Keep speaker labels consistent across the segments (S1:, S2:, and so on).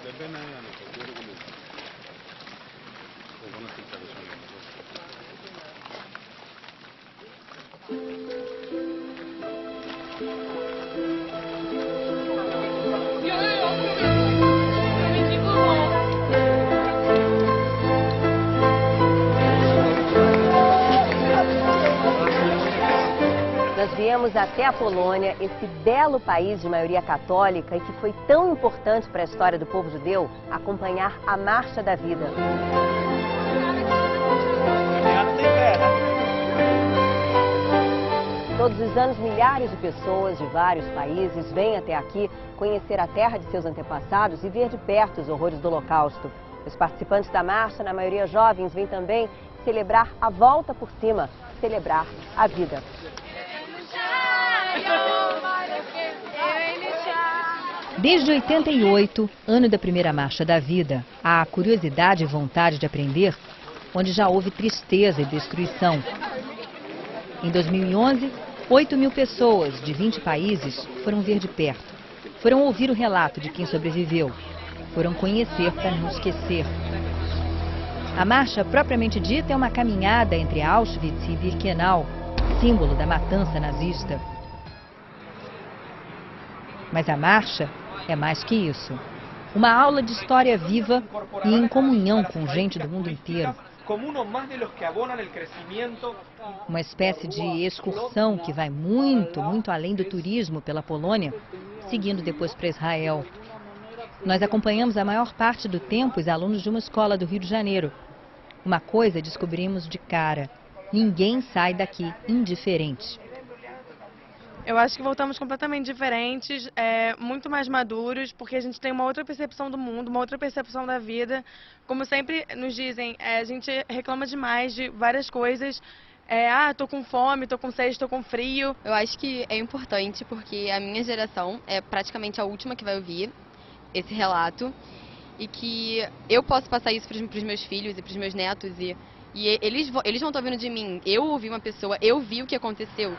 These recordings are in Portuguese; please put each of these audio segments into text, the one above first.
S1: Nós viemos até a Polônia, esse belo país de maioria católica e que foi tão importante para a história do povo judeu, acompanhar a Marcha da Vida. Todos os anos, milhares de pessoas de vários países vêm até aqui conhecer a terra de seus antepassados e ver de perto os horrores do Holocausto. Os participantes da marcha, na maioria jovens, vêm também celebrar a volta por cima, celebrar a vida.
S2: Desde 88, ano da primeira Marcha da Vida, há a curiosidade e vontade de aprender, onde já houve tristeza e destruição. Em 2011, 8.000 pessoas de 20 países foram ver de perto. Foram ouvir o relato de quem sobreviveu. Foram conhecer para não esquecer. A marcha propriamente dita é uma caminhada entre Auschwitz e Birkenau, símbolo da matança nazista. Mas a marcha é mais que isso. Uma aula de história viva e em comunhão com gente do mundo inteiro. Uma espécie de excursão que vai muito além do turismo pela Polônia, seguindo depois para Israel. Nós acompanhamos a maior parte do tempo os alunos de uma escola do Rio de Janeiro. Uma coisa descobrimos de cara: ninguém sai daqui indiferente.
S3: Eu acho que voltamos completamente diferentes, muito mais maduros, porque a gente tem uma outra percepção do mundo, uma outra percepção da vida. Como sempre nos dizem, a gente reclama demais de várias coisas. Tô com fome, tô com sede, tô com frio.
S4: Eu acho que é importante porque a minha geração é praticamente a última que vai ouvir esse relato. E que eu posso passar isso para os meus filhos e para os meus netos. E eles vão estar ouvindo de mim. Eu ouvi uma pessoa, eu vi o que aconteceu.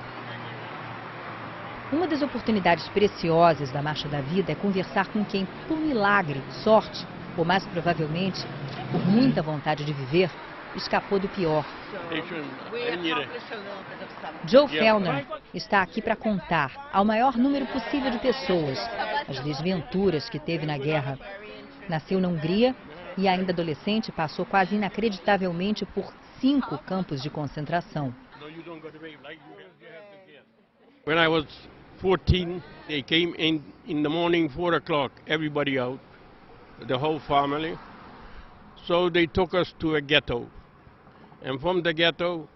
S2: Uma das oportunidades preciosas da Marcha da Vida é conversar com quem, por milagre, sorte, ou mais provavelmente, por muita vontade de viver, escapou do pior. Joe Fellner está aqui para contar ao maior número possível de pessoas as desventuras que teve na guerra. Nasceu na Hungria e, ainda adolescente, passou quase inacreditavelmente por 5 campos de concentração.
S5: When I was 14, they came in the morning, 4 o'clock, everybody out, the whole family. So they took us to a ghetto. And from the ghetto,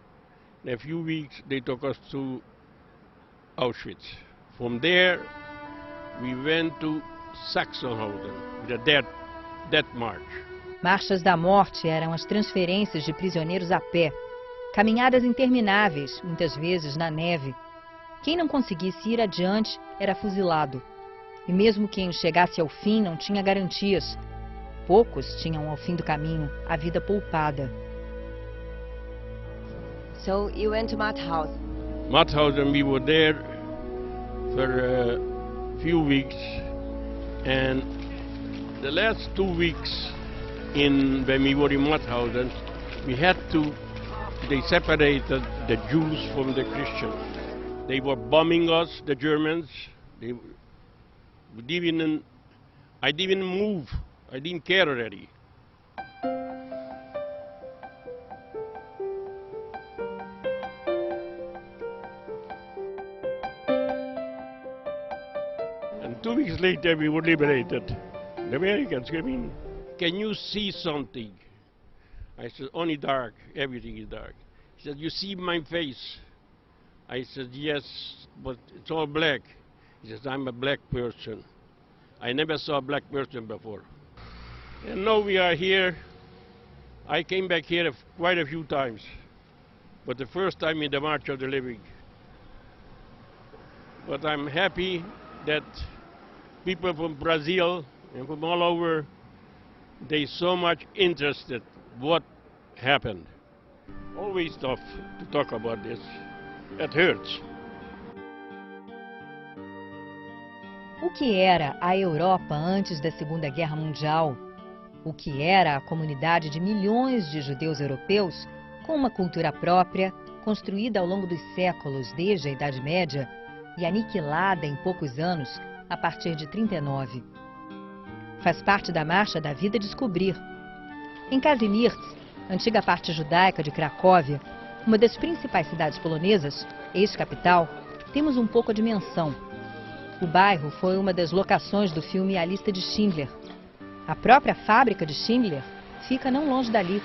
S5: in a few weeks, they took us to Auschwitz. From there, we went to Sachsenhausen, the death march.
S2: Marchas da morte eram as transferências de prisioneiros a pé. Caminhadas intermináveis, muitas vezes na neve. Quem não conseguisse ir adiante era fuzilado. E mesmo quem chegasse ao fim não tinha garantias. Poucos tinham ao fim do caminho a vida poupada.
S1: So you went to Mauthausen.
S5: Mauthausen, we were there for a few weeks, and the last 2 weeks when we were in Mauthausen, they separated the Jews from the Christians. They were bombing us, the Germans. I didn't move. I didn't care already. And 2 weeks later, we were liberated. The Americans came in. Can you see something? I said, only dark. Everything is dark. He said, you see my face? I said, yes, but it's all black. He says, I'm a black person. I never saw a black person before. And now we are here. I came back here quite a few times, but the first time in the March of the Living. But I'm happy that people from Brazil and from all over, they so much interested what happened. Always tough to talk about this. It hurts.
S2: O O que era a Europa antes da Segunda Guerra Mundial? O que era a comunidade de milhões de judeus europeus com uma cultura própria, construída ao longo dos séculos desde a Idade Média e aniquilada em poucos anos a partir de 39? Faz parte da Marcha da Vida descobrir. Em Kazimierz, antiga parte judaica de Cracóvia, uma das principais cidades polonesas, ex-capital, temos um pouco a dimensão. O bairro foi uma das locações do filme A Lista de Schindler. A própria fábrica de Schindler fica não longe dali.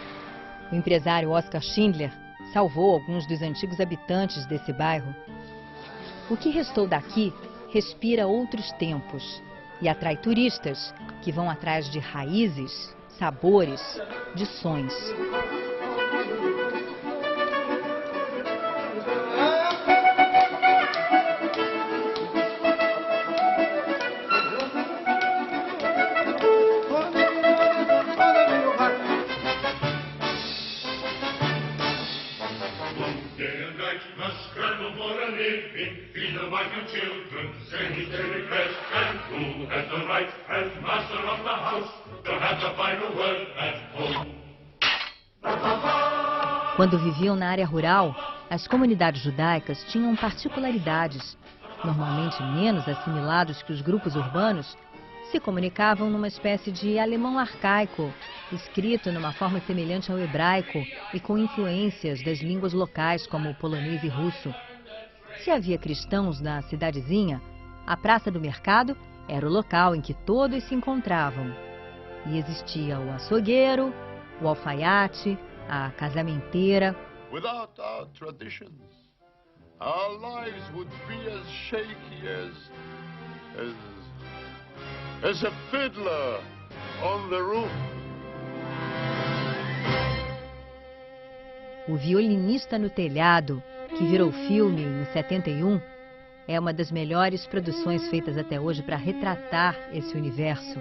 S2: O empresário Oskar Schindler salvou alguns dos antigos habitantes desse bairro. O que restou daqui respira outros tempos e atrai turistas que vão atrás de raízes, sabores, de sons. Quando viviam na área rural, as comunidades judaicas tinham particularidades. Normalmente menos assimilados que os grupos urbanos, se comunicavam numa espécie de alemão arcaico, escrito numa forma semelhante ao hebraico e com influências das línguas locais como o polonês e russo. Se havia cristãos na cidadezinha, a Praça do Mercado era o local em que todos se encontravam. E existia o açougueiro, o alfaiate, a casamenteira.
S6: Without our traditions, our lives would be as shaky as a fiddler on the roof.
S2: O Violinista no Telhado, que virou filme em 71, é uma das melhores produções feitas até hoje para retratar esse universo.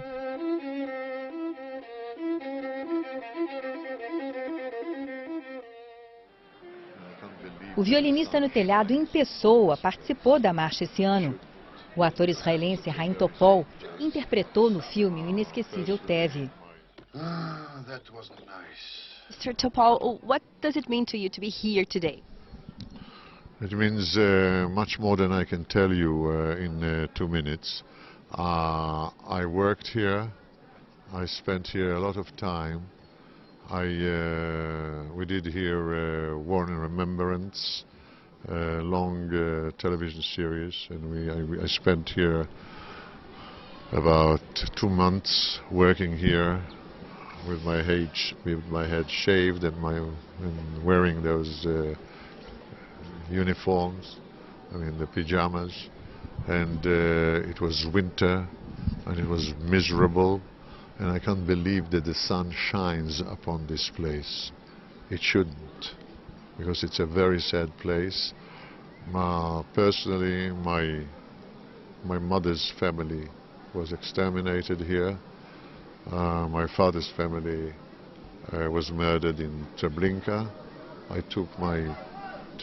S2: O Violinista no Telhado em pessoa participou da marcha esse ano. O ator israelense Haim Topol interpretou no filme o inesquecível Teve.
S6: That was nice.
S1: Mr. Topol, what does it mean to you to be here today?
S6: It means much more than I can tell you in 2 minutes. I worked here. I spent here a lot of time. We did here War in Remembrance, long television series, and I spent here about 2 months working here with my head shaved and wearing those uniforms, I mean the pajamas, and it was winter and it was miserable. And I can't believe that the sun shines upon this place. It shouldn't, because it's a very sad place. Personally, my mother's family was exterminated here. My father's family was murdered in Treblinka. I took my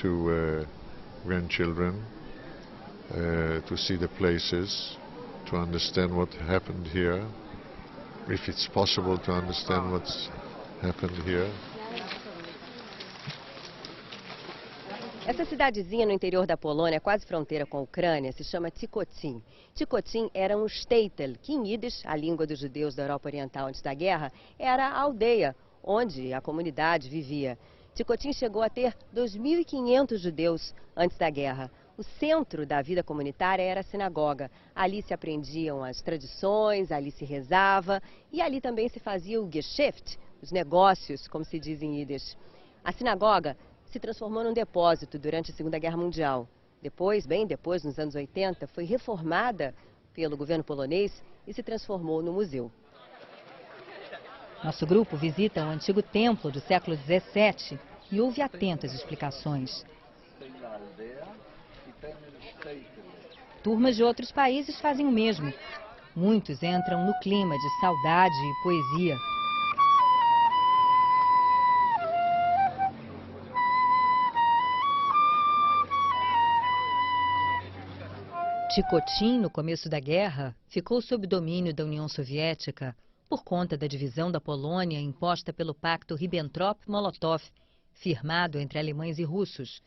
S6: 2 grandchildren to see the places, to understand what happened here. If it's possible to understand what's happened here.
S1: Essa cidadezinha no interior da Polônia, quase fronteira com a Ucrânia, se chama Tikotin. Tikotin era um shtetl, que em Yiddish, a língua dos judeus da Europa Oriental antes da guerra, era a aldeia onde a comunidade vivia. Tikotin chegou a ter 2.500 judeus antes da guerra. O centro da vida comunitária era a sinagoga. Ali se aprendiam as tradições, ali se rezava e ali também se fazia o Geschäft, os negócios, como se diz em Yiddish. A sinagoga se transformou num depósito durante a Segunda Guerra Mundial. Depois, bem depois, nos anos 80, foi reformada pelo governo polonês e se transformou no museu.
S2: Nosso grupo visita o antigo templo do século XVII e ouve atento as explicações. Turmas de outros países fazem o mesmo. Muitos entram no clima de saudade e poesia. Ticotin, no começo da guerra, ficou sob domínio da União Soviética por conta da divisão da Polônia imposta pelo Pacto Ribbentrop-Molotov, firmado entre alemães e russos.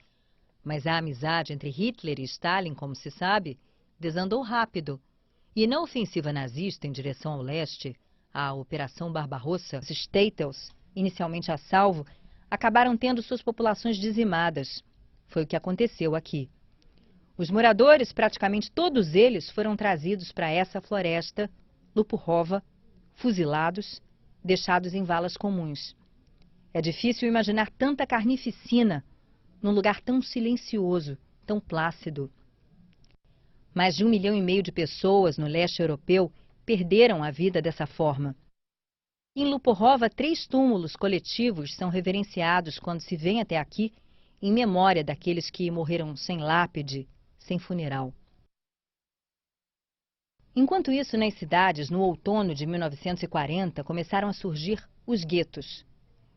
S2: Mas a amizade entre Hitler e Stalin, como se sabe, desandou rápido. E na ofensiva nazista em direção ao leste, a Operação Barbarossa, os Städtels, inicialmente a salvo, acabaram tendo suas populações dizimadas. Foi o que aconteceu aqui. Os moradores, praticamente todos eles, foram trazidos para essa floresta, Lupuhova, fuzilados, deixados em valas comuns. É difícil imaginar tanta carnificina num lugar tão silencioso, tão plácido. Mais de 1,5 milhão de pessoas no leste europeu perderam a vida dessa forma. Em Lupuhova, 3 túmulos coletivos são reverenciados quando se vem até aqui, em memória daqueles que morreram sem lápide, sem funeral. Enquanto isso, nas cidades, no outono de 1940, começaram a surgir os guetos.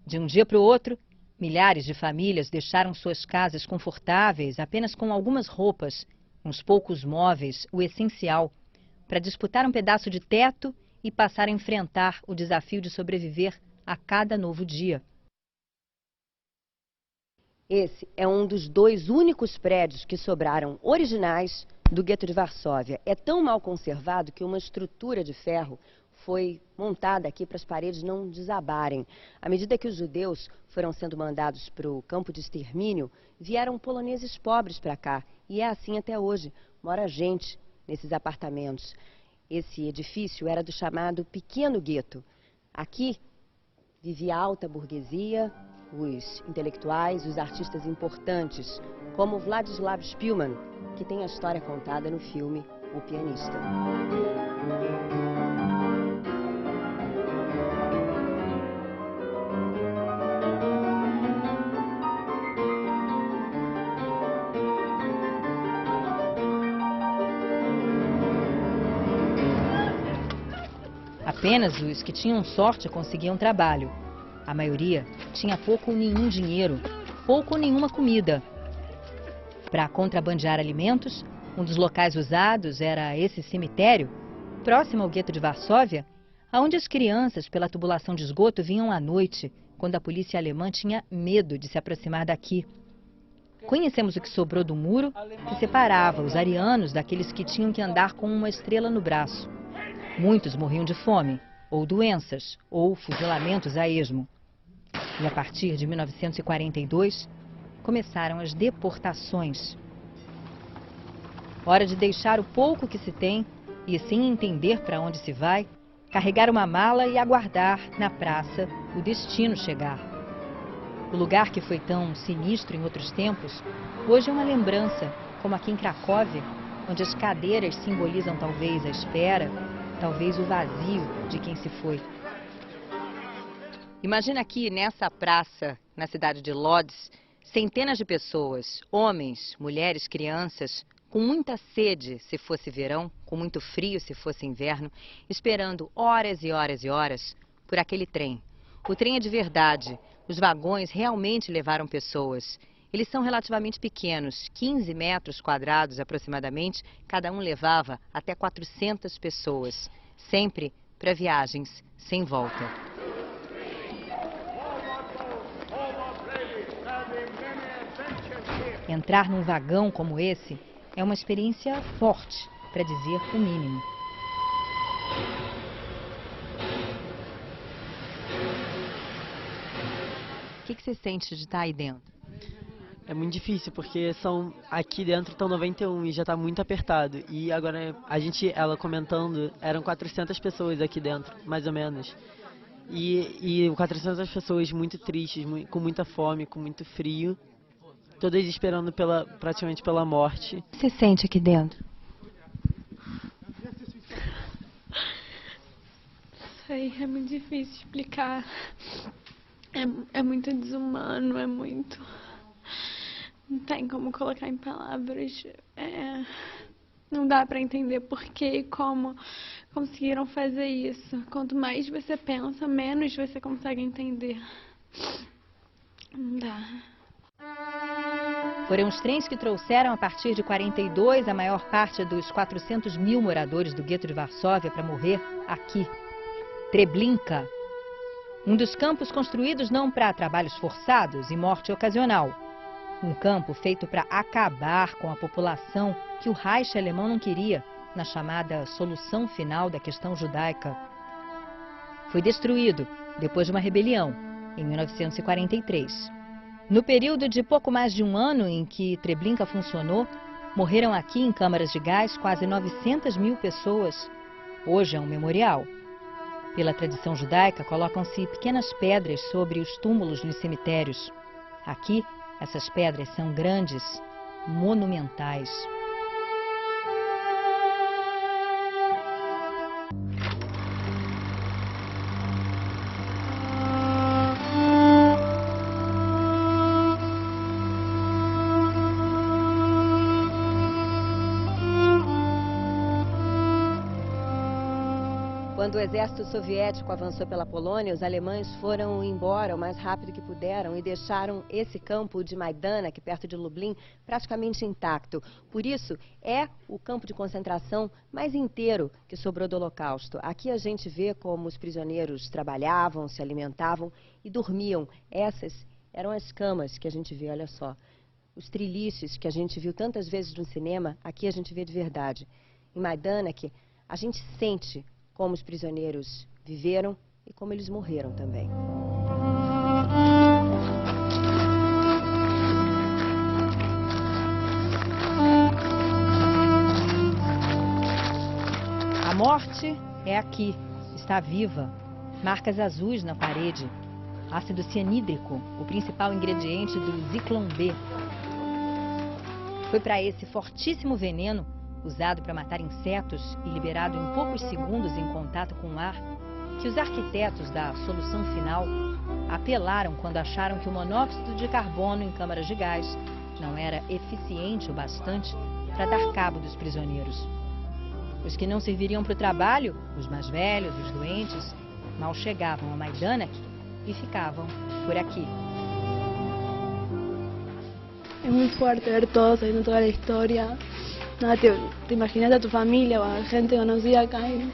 S2: De um dia para o outro, milhares de famílias deixaram suas casas confortáveis, apenas com algumas roupas, uns poucos móveis, o essencial, para disputar um pedaço de teto e passar a enfrentar o desafio de sobreviver a cada novo dia.
S1: Esse é um dos 2 únicos prédios que sobraram originais do gueto de Varsóvia. É tão mal conservado que uma estrutura de ferro foi montada aqui para as paredes não desabarem. À medida que os judeus foram sendo mandados para o campo de extermínio, vieram poloneses pobres para cá. E é assim até hoje. Mora gente nesses apartamentos. Esse edifício era do chamado Pequeno Gueto. Aqui vivia a alta burguesia, os intelectuais, os artistas importantes, como Vladislav Szpilman, que tem a história contada no filme O Pianista.
S2: Apenas os que tinham sorte conseguiam trabalho. A maioria tinha pouco ou nenhum dinheiro, pouco ou nenhuma comida. Para contrabandear alimentos, um dos locais usados era esse cemitério, próximo ao gueto de Varsóvia, onde as crianças, pela tubulação de esgoto, vinham à noite, quando a polícia alemã tinha medo de se aproximar daqui. Conhecemos o que sobrou do muro que separava os arianos daqueles que tinham que andar com uma estrela no braço. Muitos morriam de fome, ou doenças, ou fuzilamentos a esmo. E a partir de 1942, começaram as deportações. Hora de deixar o pouco que se tem e, sem entender para onde se vai, carregar uma mala e aguardar na praça o destino chegar. O lugar que foi tão sinistro em outros tempos, hoje é uma lembrança, como aqui em Cracóvia, onde as cadeiras simbolizam talvez a espera, talvez o vazio de quem se foi. Imagina aqui nessa praça, na cidade de Lodz, centenas de pessoas, homens, mulheres, crianças, com muita sede se fosse verão, com muito frio se fosse inverno, esperando horas e horas e horas por aquele trem. O trem é de verdade, os vagões realmente levaram pessoas. Eles são relativamente pequenos, 15 metros quadrados aproximadamente, cada um levava até 400 pessoas, sempre para viagens sem volta. Entrar num vagão como esse é uma experiência forte, para dizer o mínimo. O que você sente de estar aí dentro?
S7: É muito difícil, porque aqui dentro estão 91 e já está muito apertado. E agora ela comentando, eram 400 pessoas aqui dentro, mais ou menos. E 400 pessoas muito tristes, com muita fome, com muito frio. Todas esperando praticamente pela morte.
S2: O que você sente aqui dentro?
S8: Sei, é muito difícil explicar. É muito desumano, é muito... Não tem como colocar em palavras. Não dá pra entender por que e como conseguiram fazer isso. Quanto mais você pensa, menos você consegue entender. Não dá.
S2: Foram os trens que trouxeram, a partir de 42, a maior parte dos 400 mil moradores do gueto de Varsóvia para morrer aqui. Treblinka, um dos campos construídos não para trabalhos forçados e morte ocasional. Um campo feito para acabar com a população que o Reich alemão não queria, na chamada solução final da questão judaica. Foi destruído depois de uma rebelião, em 1943. No período de pouco mais de um ano em que Treblinka funcionou, morreram aqui em câmaras de gás quase 900 mil pessoas. Hoje é um memorial. Pela tradição judaica, colocam-se pequenas pedras sobre os túmulos nos cemitérios. Aqui, essas pedras são grandes, monumentais.
S1: Quando o exército soviético avançou pela Polônia, os alemães foram embora o mais rápido que puderam e deixaram esse campo de Majdanek, perto de Lublin, praticamente intacto. Por isso, é o campo de concentração mais inteiro que sobrou do Holocausto. Aqui a gente vê como os prisioneiros trabalhavam, se alimentavam e dormiam. Essas eram as camas que a gente vê, olha só. Os trilices que a gente viu tantas vezes no cinema, aqui a gente vê de verdade. Em Majdanek, a gente sente como os prisioneiros viveram e como eles morreram também.
S2: A morte é aqui, está viva. Marcas azuis na parede. Ácido cianídrico, o principal ingrediente do Zyklon B. Foi para esse fortíssimo veneno, usado para matar insetos e liberado em poucos segundos em contato com o ar, que os arquitetos da solução final apelaram quando acharam que o monóxido de carbono em câmaras de gás não era eficiente o bastante para dar cabo dos prisioneiros. Os que não serviriam para o trabalho, os mais velhos, os doentes, mal chegavam a Majdanek e ficavam por aqui.
S8: É muito forte ver todos sabiendo toda a história. Nada, te imaginas a tu familia o a gente conocida acá. Eu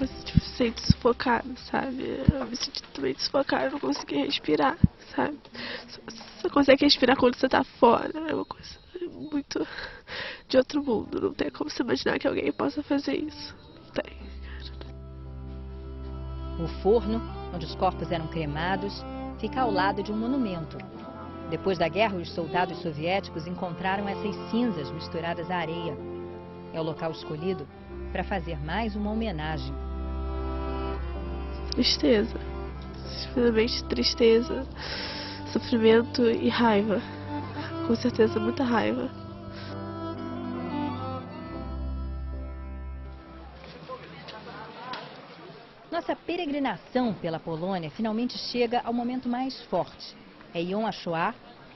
S8: me senti sufocada, sabe? Eu me senti totalmente sufocada, eu não consegui respirar, sabe? Só consegue respirar quando você tá fora. É uma coisa muito de outro mundo. Não tem como você imaginar que alguém possa fazer isso. Não tem.
S2: O forno, onde os corpos eram cremados, fica ao lado de um monumento. Depois da guerra, os soldados soviéticos encontraram essas cinzas misturadas à areia. É o local escolhido para fazer mais uma homenagem.
S8: Tristeza. Simplesmente tristeza, sofrimento e raiva. Com certeza, muita raiva.
S2: Nossa peregrinação pela Polônia finalmente chega ao momento mais forte. É Yom HaShoah,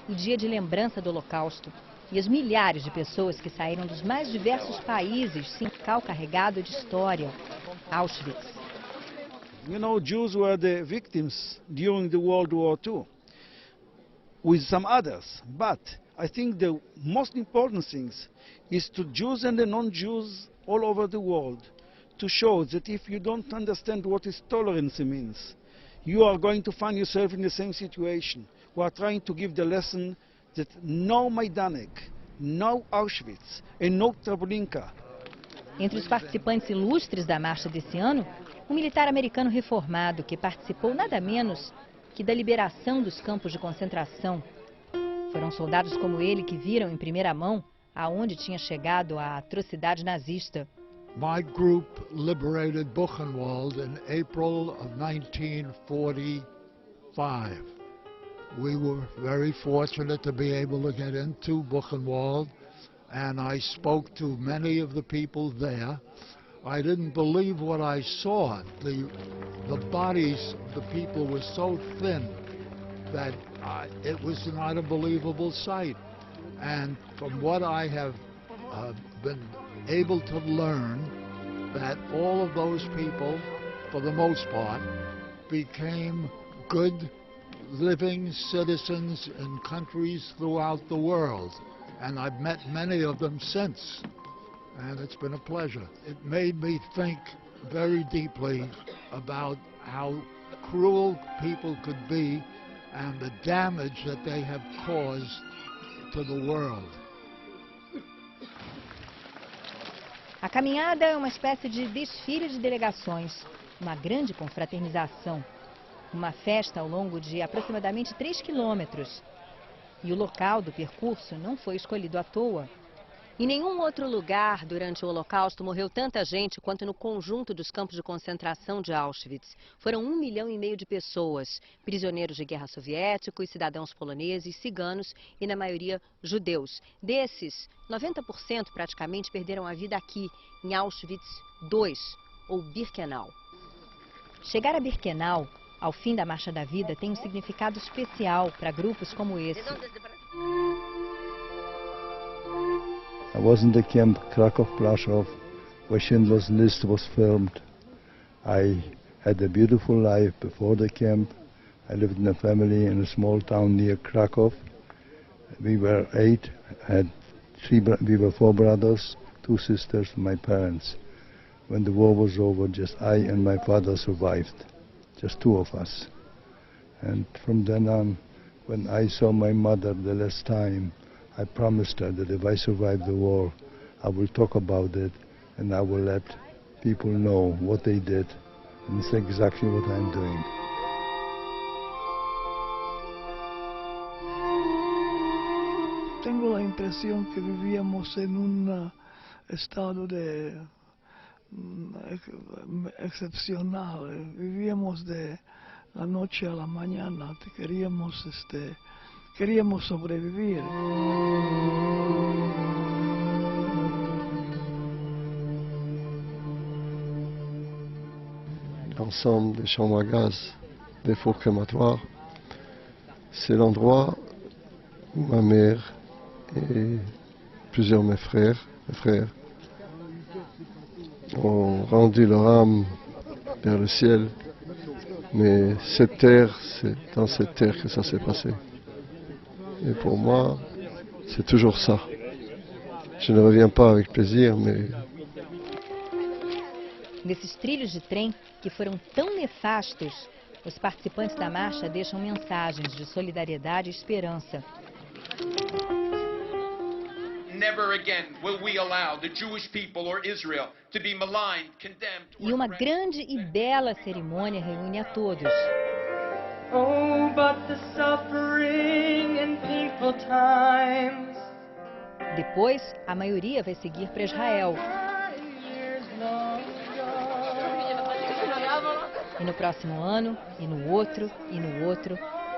S2: o dia de lembrança do Holocausto, e as milhares de pessoas que saíram dos mais diversos países sem cal carregado de história. Auschwitz.
S9: You know, Jews were the victims during the World War II, with some others. But I think the most important thing is to Jews and the non-Jews all over the world to show that if you don't understand what is tolerance means, you are going to find yourself in the same situation. We are trying to give the lesson that no Majdanek, no Auschwitz and no Treblinka.
S2: Entre os participantes ilustres da marcha desse ano, um militar americano reformado que participou nada menos que da liberação dos campos de concentração. Foram soldados como ele que viram em primeira mão aonde tinha chegado a atrocidade nazista.
S10: My group liberated Buchenwald in April of 1945. We were very fortunate to be able to get into Buchenwald, and I spoke to many of the people there. I didn't believe what I saw. The bodies of the people were so thin that it was not a believable sight. And from what I have been able to learn, that all of those people, for the most part, became good living citizens in countries throughout the world, and I've met many of them since, and it's been a pleasure. It made me think very deeply about how cruel people could be and the damage that they have caused to the world.
S2: A caminhada é uma espécie de desfile de delegações, uma grande confraternização, uma festa ao longo de aproximadamente 3 quilômetros. E o local do percurso não foi escolhido à toa. Em nenhum outro lugar durante o Holocausto morreu tanta gente quanto no conjunto dos campos de concentração de Auschwitz. Foram 1,5 milhão de pessoas, prisioneiros de guerra soviéticos, cidadãos poloneses, ciganos e, na maioria, judeus. Desses, 90% praticamente perderam a vida aqui, em Auschwitz II, ou Birkenau. Chegar a Birkenau, ao fim da Marcha da Vida, tem um significado especial para grupos como esse.
S11: I was in the camp Krakow-Plaszow, where Schindler's List was filmed. I had a beautiful life before the camp. I lived in a family in a small town near Krakow. We were 8, we were 4 brothers, 2 sisters, my parents. When the war was over, just I and my father survived, just 2 of us. And from then on, when I saw my mother the last time, I promised her that if I survive the war, I will talk about it and I will let people know what they did. And it's exactly what I'm doing.
S12: Tengo la impresión que vivíamos en un estado de excepcional. Vivíamos de la noche a la mañana. Queríamos sobrevivir.
S13: L'ensemble des chambres à gaz, des fours crématoires, c'est l'endroit où ma mère et plusieurs de mes frères ont rendu leur âme vers le ciel. Mais cette terre, c'est dans cette terre que ça s'est passé. Et pour moi, c'est toujours ça. Je ne reviens pas avec plaisir, mais...
S2: Nesses trilhos de trem que foram tão nefastos, os participantes da marcha deixam mensagens de solidariedade e esperança.
S14: Never again will we allow the Jewish people or Israel to be maligned, condemned.
S2: E uma grande e bela cerimônia reúne a todos.
S15: Oh, but the suffering and painful times.
S2: Depois, a maioria vai seguir para Israel. E no próximo ano, e no outro,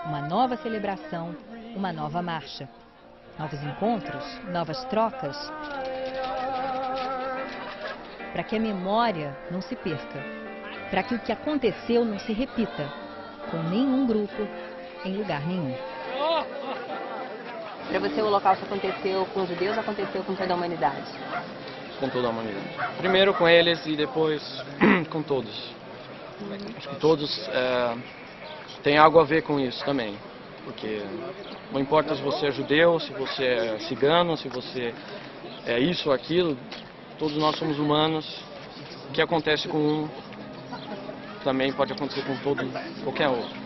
S2: uma nova celebração, uma nova marcha. Novos encontros, novas trocas. Para que a memória não se perca. Para que o que aconteceu não se repita. Com nenhum grupo, em lugar nenhum.
S1: Para você, o Holocausto aconteceu com os judeus ou aconteceu com toda a humanidade?
S16: Com toda a humanidade. Primeiro com eles e depois com todos. Acho que todos têm algo a ver com isso também. Porque não importa se você é judeu, se você é cigano, se você é isso ou aquilo, todos nós somos humanos. O que acontece com um também pode acontecer com qualquer outro.